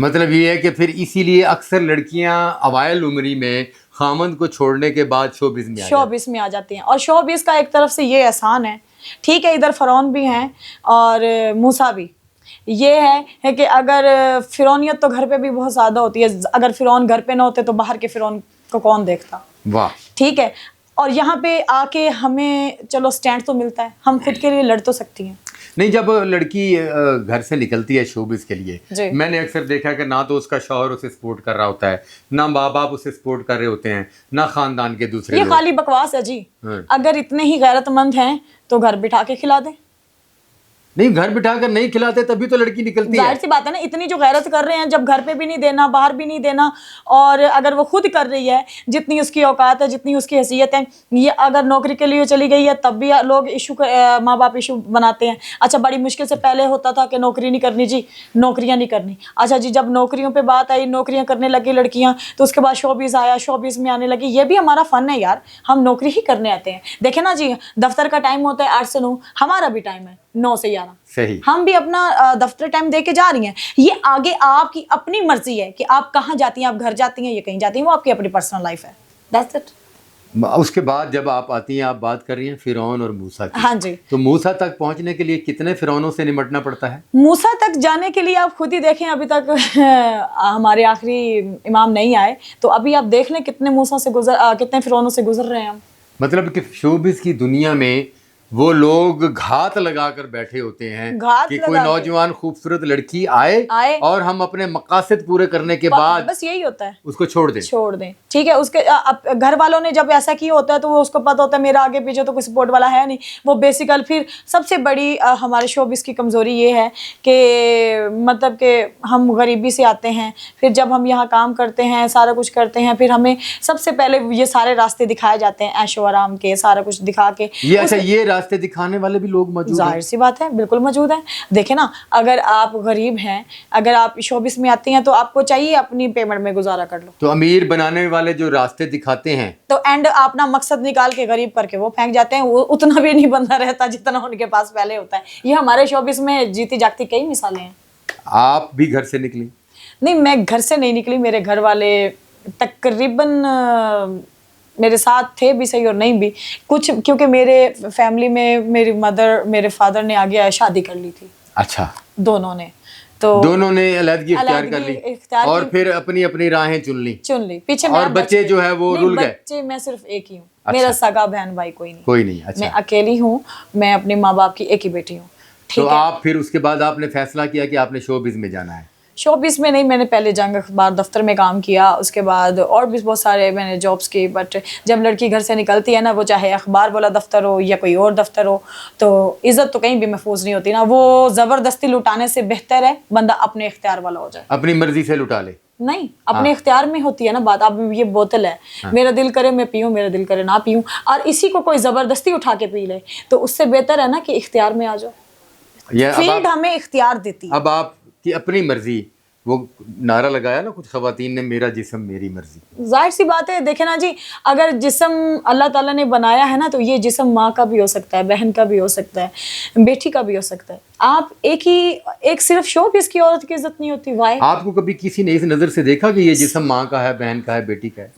مطلب یہ ہے کہ پھر اسی لیے اکثر لڑکیاں اوائل عمری میں خامند کو چھوڑنے کے بعد شوبز میں شوبز میں آ جاتی ہیں. اور شوبز کا ایک طرف سے یہ احسان ہے, ٹھیک ہے, ادھر فرعون بھی ہیں اور موسیٰ بھی. یہ ہے کہ اگر فرعونیت تو گھر پہ بھی بہت زیادہ ہوتی ہے, اگر فرعون گھر پہ نہ ہوتے تو باہر کے فرعون کو کون دیکھتا. واہ. ٹھیک ہے, اور یہاں پہ آ کے ہمیں چلو سٹینڈ تو ملتا ہے, ہم خود کے لیے لڑ تو سکتی ہیں. نہیں, جب لڑکی گھر سے نکلتی ہے شوبز کے لیے, جی. میں نے اکثر دیکھا کہ نہ تو اس کا شوہر اسے سپورٹ کر رہا ہوتا ہے, نہ ماں باپ اسے سپورٹ کر رہے ہوتے ہیں, نہ خاندان کے دوسرے یہ لوگ. خالی بکواس ہے جی. اگر اتنے ہی غیرت مند ہیں تو گھر بٹھا کے کھلا دیں. نہیں, گھر بٹھا کر نہیں کھلاتے تبھی تو لڑکی نکلتی ہے. ظاہر سی بات ہے نا, اتنی جو غیرت کر رہے ہیں, جب گھر پہ بھی نہیں دینا, باہر بھی نہیں دینا, اور اگر وہ خود کر رہی ہے جتنی اس کی اوقات ہے, جتنی اس کی حیثیت ہے, یہ اگر نوکری کے لیے چلی گئی ہے تب بھی لوگ ایشو, ماں باپ ایشو بناتے ہیں. اچھا, بڑی مشکل سے پہلے ہوتا تھا کہ نوکری نہیں کرنی جی, نوکریاں نہیں کرنی. اچھا جی, جب نوکریوں پہ بات آئی, نوکریاں کرنے لگی لڑکیاں, تو اس کے بعد شوبز آیا, شوبز میں آنے لگی. یہ بھی ہمارا فن ہے یار, ہم نوکری ہی کرنے آتے ہیں. دیکھیں نا جی, دفتر کا ٹائم ہوتا ہے 8 سے 9, ہمارا بھی ٹائم ہے 9 سے 11. صحیح. ہم بھی اپنا دفتر ٹائم دے کے جا رہی ہیں. یہ آگے آپ کی اپنی مرضی ہے کہ آپ کہاں جاتی ہیں, آپ گھر جاتی ہیں یا کہیں جاتی ہیں, وہ آپ کی اپنی پرسنل لائف ہے. That's it. اس کے بعد جب آپ آتی ہیں, آپ بات کر رہی ہیں فرعون اور موسیٰ کی. ہاں جی. تو موسیٰ تک پہنچنے کے لیے کتنے فرعونوں سے نمٹنا پڑتا ہے؟ موسیٰ تک جانے کے لیے آپ خود ہی دیکھیں, ابھی تک ہمارے آخری امام نہیں آئے, تو ابھی آپ دیکھ لیں کتنے موسیٰ سے کتنے فرعونوں سے گزر رہے ہیں ہم. مطلب کہ شوبز کی دنیا میں وہ لوگ گھات لگا کر بیٹھے ہوتے ہیں کہ کوئی نوجوان خوبصورت لڑکی آئے اور ہم اپنے مقاصد پورے کرنے کے بعد بس یہی ہوتا ہے, اس کو چھوڑ دیں. ٹھیک ہے, اس کے گھر والوں نے جب ایسا کیا ہوتا ہے تو وہ اس کو پتہ ہوتا ہے میرا آگے پیچھے تو کوئی سپورٹ والا ہے نہیں. وہ بیسیکل پھر سب سے بڑی ہمارے شوبز کی کمزوری یہ ہے کہ مطلب کہ ہم غریبی سے آتے ہیں, پھر جب ہم یہاں کام کرتے ہیں, سارا کچھ کرتے ہیں, پھر ہمیں سب سے پہلے یہ سارے راستے دکھائے جاتے ہیں عیش و آرام کے, سارا کچھ دکھا کے. یہ راستے دکھانے والے بھی لوگ موجود ہیں. ظاہر سی بات ہے, بالکل موجود ہیں. دیکھیں نا, اگر آپ غریب ہیں, اگر آپ شوبز میں آتی ہیں تو آپ کو چاہیے اپنی پیمنٹ میں گزارا کر لو. تو امیر بنانے والے جو راستے دکھاتے ہیں تو اینڈ اپنا مقصد نکال کے غریب کر کے وہ پھینک جاتے ہیں, وہ اتنا بھی نہیں بندہ رہتا جتنا ان کے پاس پہلے ہوتا ہے. یہ ہمارے شوبز میں جیتی جاگتی کئی مثالیں ہیں. آپ بھی گھر سے نکلی؟ نہیں, میں گھر سے نہیں نکلی. میرے گھر والے تقریباً میرے ساتھ تھے بھی صحیح اور نہیں بھی کچھ, کیونکہ میرے فیملی میں میری مدر میرے فادر نے آگے شادی کر لی تھی. اچھا. دونوں نے, تو دونوں نے علیحدگی اختیار کر لی اور پھر اپنی اپنی راہیں چن لی. پیچھے اور بچے جو ہے وہ رول گئے. بچے میں صرف ایک ہی ہوں, میرا سگا بہن بھائی کوئی نہیں. اچھا. میں اکیلی ہوں, میں اپنے ماں باپ کی ایک ہی بیٹی ہوں. تو آپ پھر اس کے بعد آپ نے فیصلہ کیا کہ آپ نے شوبز میں جانا ہے؟ شوبز میں نہیں, میں نے پہلے جنگ اخبار دفتر میں کام کیا, اس کے بعد اور بھی بہت سارے میں نے جابس کی. بٹ جب لڑکی گھر سے نکلتی ہے نا, وہ چاہے اخبار والا دفتر ہو یا کوئی اور دفتر ہو, تو عزت تو کہیں بھی محفوظ نہیں ہوتی نا. وہ زبردستی لٹانے سے بہتر ہے بندہ اپنے اختیار والا ہو جائے, اپنی مرضی سے لٹا لے. نہیں, اپنے اختیار میں ہوتی ہے نا بات. اب یہ بوتل ہے, میرا دل کرے میں پیوں, میرا دل کرے نہ پیوں, اور اسی کو کوئی زبردستی اٹھا کے پی لے, تو اس سے بہتر ہے نا کہ اختیار میں آ جاؤ. فیلڈ ہمیں اختیار دیتی ہے. اب آپ کی اپنی مرضی, وہ نعرہ لگایا نا کچھ خواتین نے, میرا جسم میری مرضی. ظاہر سی بات ہے, دیکھیں نا جی, اگر جسم اللہ تعالیٰ نے بنایا ہے نا, تو یہ جسم ماں کا بھی ہو سکتا ہے, بہن کا بھی ہو سکتا ہے, بیٹی کا بھی ہو سکتا ہے. آپ ایک صرف شوبز کی عورت کی عزت نہیں ہوتی. وائے آپ کو کبھی کسی نے اس نظر سے دیکھا کہ یہ جسم ماں کا ہے, بہن کا ہے, بیٹی کا ہے؟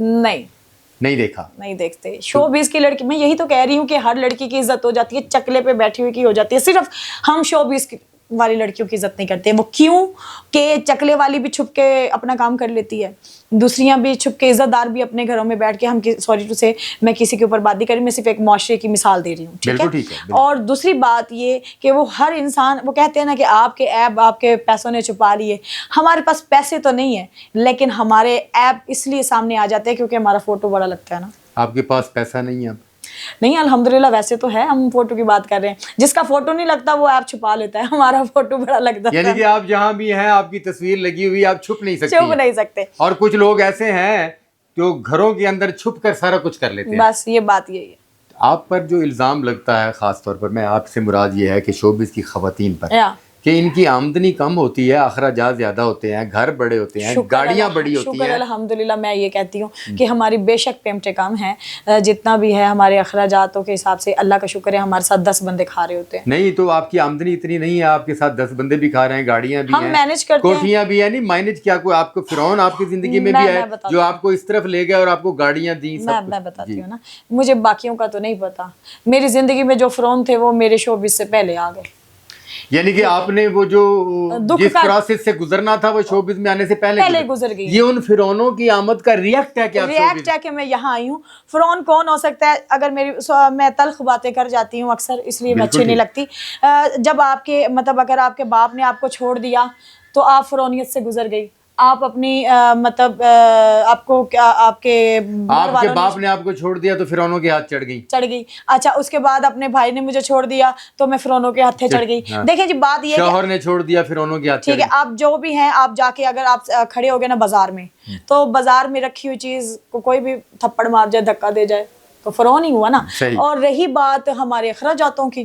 نہیں دیکھا, نہیں دیکھتے. شوبز کی لڑکی, میں یہی تو کہہ رہی ہوں کہ ہر لڑکی کی عزت ہو جاتی ہے, چکلے پہ بیٹھی ہوئی کی ہو جاتی ہے. صرف ہم شوبز کی والی لڑکیوں کی عزت نہیں کرتے. وہ کیوں کہ چکلے والی بھی چھپ کے اپنا کام کر لیتی ہے, دوسریاں بھی چھپ کے, عزت دار بھی اپنے گھروں میں بیٹھ کے, ہم سوری ٹو سے میں کسی کے اوپر بات نہیں کر رہی, میں صرف ایک معاشرے کی مثال دے رہی ہوں. ٹھیک ہے. اور دوسری بات یہ کہ وہ ہر انسان, وہ کہتے ہیں نا کہ آپ کے ایب آپ کے پیسوں نے چھپا لیے. ہمارے پاس پیسے تو نہیں ہیں, لیکن ہمارے ایب اس لیے سامنے آ جاتے ہیں کیونکہ ہمارا فوٹو بڑا لگتا ہے نا. آپ کے پاس پیسہ نہیں ہے اب؟ نہیں, الحمدللہ ویسے تو ہے. ہم فوٹو کی بات کر رہے ہیں, جس کا فوٹو نہیں لگتا وہ ایپ چھپا لیتا ہے, ہمارا فوٹو بڑا لگتا ہے. یعنی کہ آپ جہاں بھی ہیں, آپ کی تصویر لگی ہوئی, آپ چھپ نہیں سکتے. اور کچھ لوگ ایسے ہیں جو گھروں کے اندر چھپ کر سارا کچھ کر لیتے ہیں. بس یہ بات یہی ہے. آپ پر جو الزام لگتا ہے خاص طور پر, میں آپ سے مراد یہ ہے کہ شوبز کی خواتین پر, کہ ان کی آمدنی کم ہوتی ہے، اخراجات زیادہ ہوتے ہیں، گھر بڑے ہوتے ہیں، گاڑیاں بڑی ہوتی شکر ہیں. الحمدللہ. میں یہ کہتی ہوں کہ ہماری بے شک پیمنٹیں کم ہیں، جتنا بھی ہے ہمارے اخراجاتوں کے حساب سے اللہ کا شکر ہے ہمارے ساتھ 10 بندے کھا رہے ہوتے ہیں. نہیں تو آپ کی آمدنی اتنی نہیں ہے، آپ کے ساتھ 10 بندے بھی کھا رہے ہیں، گاڑیاں بھی ہم ہیں، مینج کرتے ہیں. کوٹھیاں بھی ہیں. نہیں مینج کیا، کوئی آپ کو فرعون آپ کی زندگی میں بھی ہے جو آپ کو اس طرف لے گیا اور آپ کو گاڑیاں دیں؟ میں بتاتی ہوں نا، مجھے باقیوں کا تو نہیں پتا. میری زندگی میں جو فرعون تھے وہ میرے شوبز سے پہلے آ گئے. یعنی کہ آپ نے وہ جو جس پروسیس سے گزرنا تھا وہ شوبز میں آنے سے پہلے گزر گئی. یہ ان فرعونوں کی آمد کا ریئیکٹ ہے کہ آپ ریئیکٹ ہے کہ میں یہاں آئی ہوں. فرعون کون ہو سکتا ہے؟ اگر میں تلخ باتیں کر جاتی ہوں اکثر، اس لیے میں اچھی نہیں لگتی. جب آپ کے مطلب اگر آپ کے باپ نے آپ کو چھوڑ دیا تو آپ فرعونیت سے گزر گئی. آپ اپنی مطلب آپ کو کیا آپ کے باپ نے آپ کو چھوڑ دیا تو فرعونوں کے ہاتھ چڑھ گئی. اچھا اس کے بعد اپنے بھائی نے مجھے چھوڑ دیا تو میں فرعونوں کے ہاتھے چڑھ گئی. دیکھیں جی بات یہ شوہر نے چھوڑ دیا فرعونوں کے ہاتھ. ٹھیک ہے، آپ جو بھی ہیں آپ جا کے اگر آپ کھڑے ہو گئے نا بازار میں، تو بازار میں رکھی ہوئی چیز کو کوئی بھی تھپڑ مار جائے، دھکا دے جائے تو فرعون ہی ہوا نا. اور رہی بات ہمارے اخراجاتوں کی،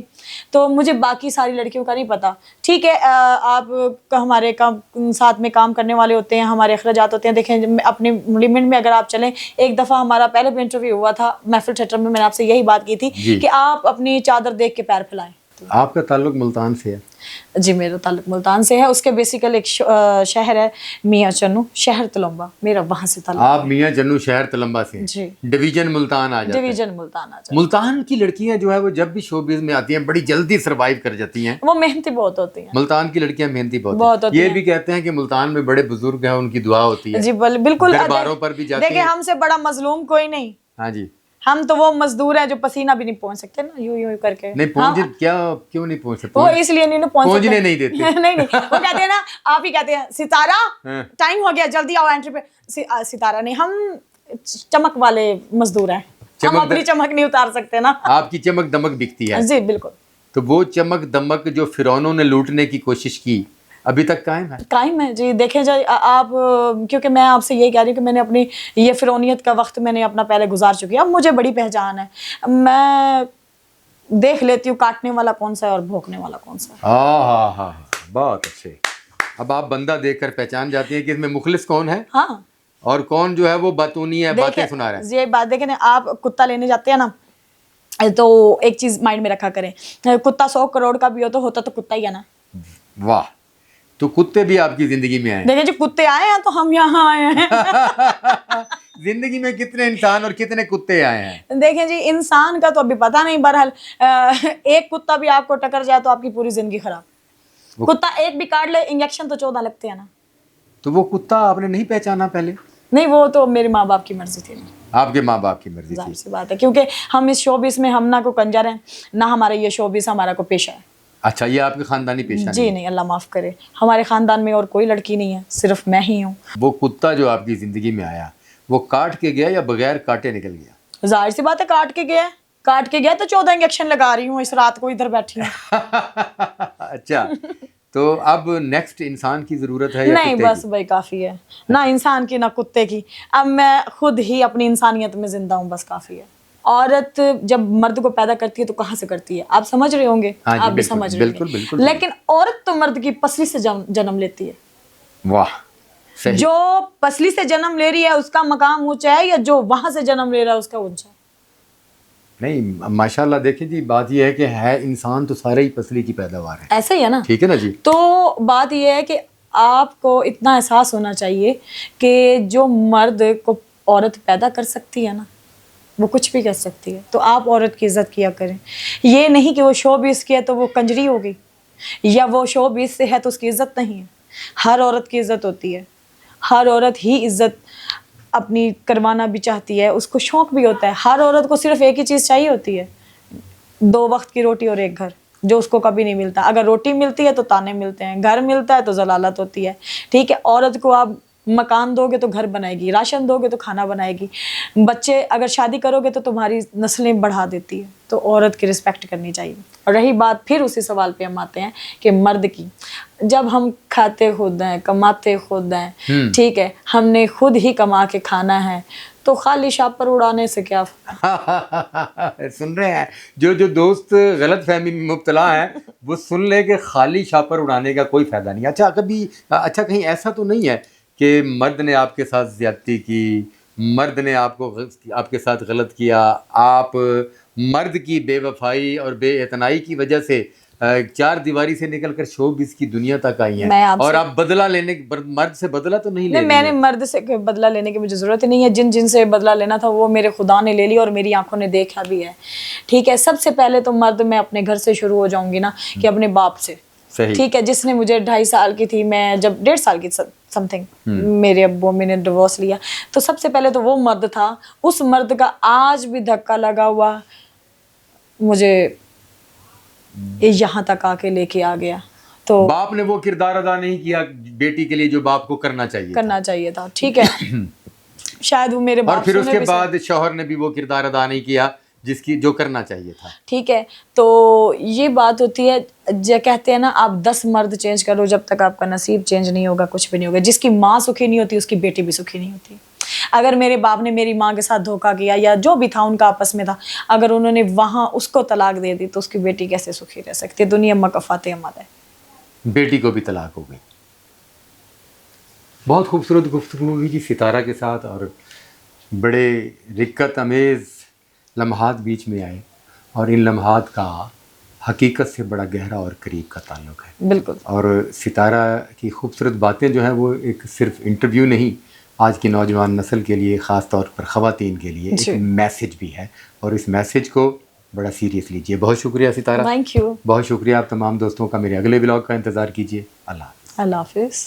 تو مجھے باقی ساری لڑکیوں کا نہیں پتا. ٹھیک ہے، آپ ہمارے ساتھ میں کام کرنے والے ہوتے ہیں، ہمارے اخراجات ہوتے ہیں. دیکھیں اپنی لمٹ میں اگر آپ چلیں، ایک دفعہ ہمارا پہلے بھی انٹرویو ہوا تھا محفل تھیٹر میں، میں نے آپ سے یہی بات کی تھی کہ آپ اپنی چادر دیکھ کے پیر پھیلائیں. آپ کا تعلق ملتان سے ہے؟ جی میرا تعلق ملتان سے ہے. اس کے بیسیکل ایک شہر ہے میاں چنو، شہر تلمبا، میرا وہاں سے تعلق. آپ میاں چنو شہر تلمبا سے؟ جی. ڈویژن ملتان آ جاتا ہے. ڈویژن ملتان آ جاتا ہے. ملتان کی لڑکیاں جو ہے وہ جب بھی شوبز میں آتی ہیں بڑی جلدی سروائیو کر جاتی ہیں. وہ محنتی بہت ہوتی ہیں. ملتان کی لڑکیاں محنتی بہت ہوتی ہیں. یہ بھی کہتے ہیں کہ ملتان میں بڑے بزرگ ہیں، ان کی دعا ہوتی ہے. جی بالکل. درباروں پر بھی جاتے ہیں. دیکھیں ہم سے بڑا مظلوم کوئی نہیں. ہاں جی. ہم تو وہ مزدور ہیں جو پسینہ بھی نہیں پہنچ سکتے نا، یوں کر کے. نہیں پہنچ کیوں نہیں پہنچ سکتے؟ وہ اس لیے نہیں پہنچ سکتے، پہنچنے نہیں دیتے. نہیں وہ کہتے ہیں نا، آپ ہی کہتے ہیں ستارہ ٹائم ہو گیا جلدی آؤ انٹری پہ. ستارہ نہیں، ہم چمک والے مزدور ہیں، ہم اپنی چمک نہیں اتار سکتے نا. آپ کی چمک دمک دکھتی ہے. جی بالکل. تو وہ چمک دمک جو فرعونوں نے لوٹنے کی کوشش کی ابھی تک قائم ہے جی. دیکھیں جائے آپ، کیونکہ میں آپ سے یہی کہہ رہی ہوں کہ میں نے اپنی یہ فرعونیت کا وقت میں نے اپنا پہلے گزار چکی ہے. اب مجھے بڑی پہچان ہے، میں دیکھ لیتی ہوں کاٹنے والا کون سا ہے اور بھونکنے والا کون سا ہے. ہاں بہت اچھے. اب آپ بندہ دیکھ کر پہچان جاتی ہیں کہ اس میں مخلص کون ہے اور کون جو ہے وہ باتونی ہے، باتیں سنا رہا ہے. یہ بات دیکھیں نا، آپ کتا لینے جاتے ہیں نا تو ایک چیز مائنڈ میں رکھا کریں، کتا 100 کروڑ کا بھی ہوتا تو کتا ہی ہے نا. واہ. تو کتے بھی آپ کی زندگی میں آئے؟ دیکھیں جی کتے آئے ہیں تو ہم یہاں آئے ہیں. زندگی میں کتنے انسان اور کتنے کتے آئے ہیں؟ دیکھیں جی انسان کا تو ابھی پتہ نہیں، بہرحال ایک کتا بھی آپ کو ٹکر جائے تو آپ کی پوری زندگی خراب. کتا ایک بھی کاٹ لے انجیکشن تو 14 لگتے ہیں نا. تو وہ کتا آپ نے نہیں پہچانا پہلے؟ نہیں، وہ تو میرے ماں باپ کی مرضی تھی. آپ کے ماں باپ کی مرضی تھی؟ ظاہر سی بات ہے، کیونکہ ہم اس شوبز میں ہم نہ کو کنجر ہیں نہ ہمارا یہ شوبز ہمارا کو پیشہ ہے. اچھا، یہ آپ کے خاندانی پیشہ نہیں؟ جی نہیں، اللہ معاف کرے، ہمارے خاندان میں اور کوئی لڑکی نہیں ہے، صرف میں ہی ہوں. وہ کتا جو آپ کی زندگی میں آیا وہ کاٹ کے گیا یا بغیر کاٹے نکل گیا؟ ظاہر سی بات ہے کاٹ کے گیا تو 14 انجیکشن لگا رہی ہوں اس رات کو ادھر بیٹھی ہوں. اچھا، تو اب نیکسٹ انسان کی ضرورت ہے یا نہیں؟ بس بھائی کافی ہے، نہ انسان کی نہ کتے کی. اب میں خود ہی اپنی انسانیت میں زندہ ہوں، بس کافی ہے. عورت جب مرد کو پیدا کرتی ہے تو کہاں سے کرتی ہے؟ آپ سمجھ رہے ہوں گے، آپ بھی سمجھ رہے ہوں گے. لیکن عورت تو مرد کی پسلی سے جنم لیتی ہے. واہ. جو پسلی سے جنم لے رہی ہے اس کا مقام اونچا ہے یا جو وہاں سے جنم لے رہا ہے اس کا اونچا ہے؟ نہیں ماشاءاللہ. دیکھیں جی بات یہ ہے کہ ہے انسان تو سارے ہی پسلی کی پیداوار ہے. ایسا ہی ہے نا. ٹھیک ہے نا جی. تو بات یہ ہے کہ آپ کو اتنا احساس ہونا چاہیے کہ جو مرد کو عورت پیدا کر سکتی ہے نا، وہ کچھ بھی کر سکتی ہے. تو آپ عورت کی عزت کیا کریں. یہ نہیں کہ وہ شوبز کی ہے تو وہ کنجری ہوگی، یا وہ شوبز سے ہے تو اس کی عزت نہیں ہے. ہر عورت کی عزت ہوتی ہے. ہر عورت ہی عزت اپنی کروانا بھی چاہتی ہے، اس کو شوق بھی ہوتا ہے. ہر عورت کو صرف ایک ہی چیز چاہیے ہوتی ہے، 2 وقت کی روٹی اور ایک گھر، جو اس کو کبھی نہیں ملتا. اگر روٹی ملتی ہے تو تانے ملتے ہیں، گھر ملتا ہے تو ضلالت ہوتی ہے. ٹھیک ہے، عورت کو آپ مکان دو گے تو گھر بنائے گی، راشن دو گے تو کھانا بنائے گی، بچے اگر شادی کرو گے تو تمہاری نسلیں بڑھا دیتی ہے. تو عورت کی رسپیکٹ کرنی چاہیے. اور رہی بات پھر اسی سوال پہ ہم آتے ہیں کہ مرد کی، جب ہم کھاتے خود ہیں، کماتے خود ہیں، ٹھیک ہے، ہم نے خود ہی کما کے کھانا ہے، تو خالی شاپ پر اڑانے سے کیا؟ سن رہے ہیں جو دوست غلط فہمی میں مبتلا ہیں وہ سن لیں کہ خالی شاپر اڑانے کا کوئی فائدہ نہیں. اچھا کہیں ایسا تو نہیں ہے کہ مرد نے آپ کے ساتھ زیادتی کی, مرد نے آپ کے ساتھ غلط کیا, آپ مرد کی بے وفائی اور بے اعتنائی کی وجہ سے چار دیواری سے نکل کر شوبز کی دنیا تک آئی ہیں اور آپ بدلہ لینے مرد سے بدلہ تو نہیں لے؟ میں نے مرد سے بدلہ لینے کی مجھے ضرورت ہی نہیں ہے. جن سے بدلہ لینا تھا وہ میرے خدا نے لے لی اور میری آنکھوں نے دیکھا بھی ہے. ٹھیک ہے, سب سے پہلے تو مرد میں اپنے گھر سے شروع ہو جاؤں گی نا, کہ اپنے باپ سے. ٹھیک ہے, جس نے مجھے 2.5 سال کی تھی, میں جب 1.5 سال کی سم تھنگ میرے ابو امی نے ڈیورس لیا, تو سب سے پہلے تو وہ مرد تھا. اس مرد کا آج بھی دھکا لگا ہوا مجھے یہاں تک آ کے لے کے آ گیا. تو باپ نے وہ کردار ادا نہیں کیا بیٹی کے لیے جو باپ کو کرنا چاہیے تھا. ٹھیک ہے, شاید وہ میرے باپ, اور پھر اس کے بعد شوہر نے بھی وہ کردار ادا نہیں کیا جو کرنا چاہیے تھا. ٹھیک ہے, تو یہ بات ہوتی ہے, کہتے ہیں نا آپ 10 مرد چینج کر لو, جب تک آپ کا نصیب چینج نہیں ہوگا کچھ بھی نہیں ہوگا. جس کی ماں سکھی نہیں ہوتی اس کی بیٹی بھی سکھی نہیں ہوتی. اگر میرے باپ نے میری ماں کے ساتھ دھوکہ کیا یا جو بھی تھا ان کا آپس میں تھا, اگر انہوں نے وہاں اس کو طلاق دے دی تو اس کی بیٹی کیسے سکھی رہ سکتی ہے؟ دنیا مکفات عمل ہے. بیٹی کو بھی طلاق ہو گئی. بہت خوبصورت گفتگو ہوئی جی ستارہ کے ساتھ, اور بڑے رکت امیز لمحات بیچ میں آئے, اور ان لمحات کا حقیقت سے بڑا گہرا اور قریب کا تعلق ہے. بالکل. اور ستارہ کی خوبصورت باتیں جو ہیں وہ ایک صرف انٹرویو نہیں, آج کی نوجوان نسل کے لیے, خاص طور پر خواتین کے لیے ایک میسج بھی ہے, اور اس میسج کو بڑا سیریس لیجیے. بہت شکریہ ستارہ. Thank you. بہت شکریہ. آپ تمام دوستوں کا میرے اگلے ولاگ کا انتظار کیجیے. اللہ حافظ.